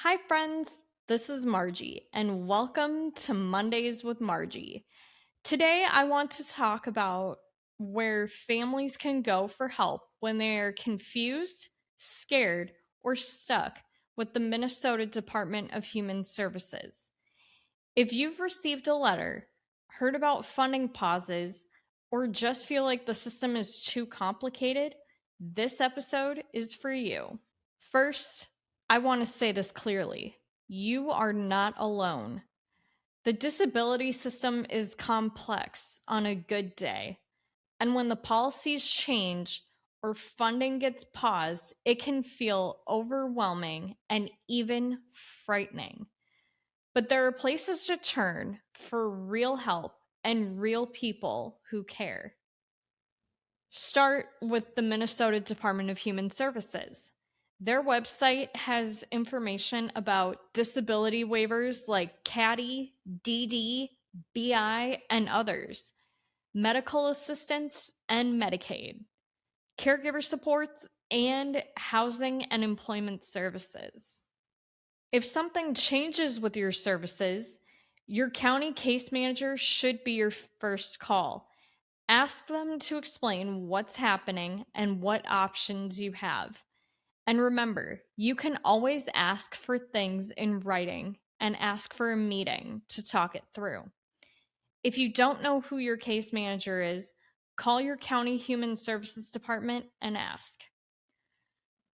Hi, friends. This is Margie, and welcome to Mondays with Margie. Today, I want to talk about where families can go for help when they are confused, scared, or stuck with the Minnesota Department of Human Services. If you've received a letter, heard about funding pauses, or just feel like the system is too complicated, this episode is for you. First, I want to say this clearly. You are not alone. The disability system is complex on a good day. And when the policies change or funding gets paused, it can feel overwhelming and even frightening. But there are places to turn for real help and real people who care. Start with the Minnesota Department of Human Services. Their website has information about disability waivers like CADI, DD, BI, and others, medical assistance and Medicaid, caregiver supports, and housing and employment services. If something changes with your services, your county case manager should be your first call. Ask them to explain what's happening and what options you have. And remember, you can always ask for things in writing and ask for a meeting to talk it through. If you don't know who your case manager is, call your county human services department and ask.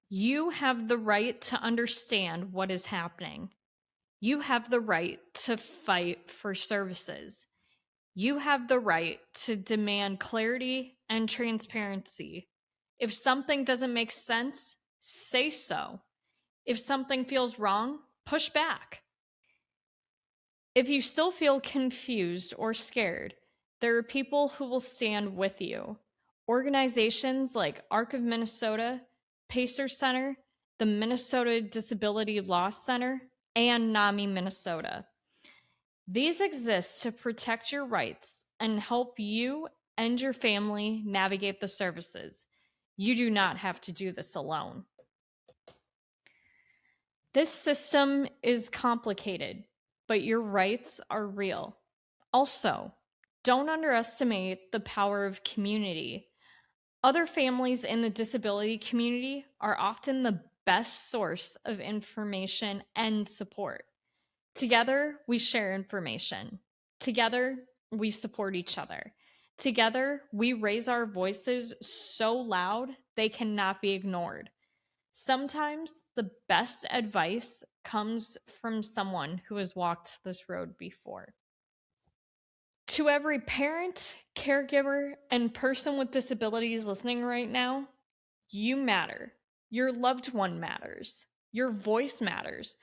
You have the right to understand what is happening. You have the right to fight for services. You have the right to demand clarity and transparency. If something doesn't make sense, say so. If something feels wrong, push back. If you still feel confused or scared, there are people who will stand with you. Organizations like ARC of Minnesota, Pacer Center, the Minnesota Disability Law Center, and NAMI Minnesota. These exist to protect your rights and help you and your family navigate the services. You do not have to do this alone. This system is complicated, but your rights are real. Also, don't underestimate the power of community. Other families in the disability community are often the best source of information and support. Together, we share information. Together, we support each other. Together, we raise our voices so loud they cannot be ignored. Sometimes the best advice comes from someone who has walked this road before. To every parent, caregiver, and person with disabilities listening right now, you matter. Your loved one matters. Your voice matters.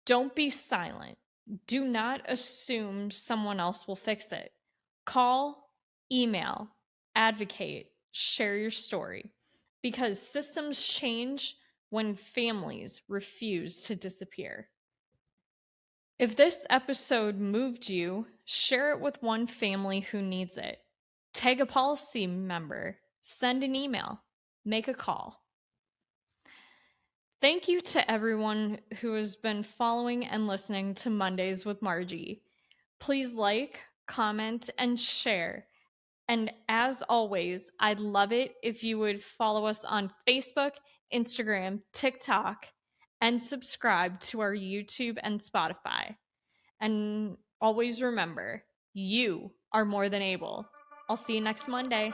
Don't be silent. Do not assume someone else will fix it. Call, email, advocate, share your story. Because systems change when families refuse to disappear. If this episode moved you, share it with one family who needs it. Tag a policy member, send an email, make a call. Thank you to everyone who has been following and listening to Mondays with Margie. Please like, comment, and share. And as always, I'd love it if you would follow us on Facebook, Instagram, TikTok, and subscribe to our YouTube and Spotify. And always remember, you are more than able. I'll see you next Monday.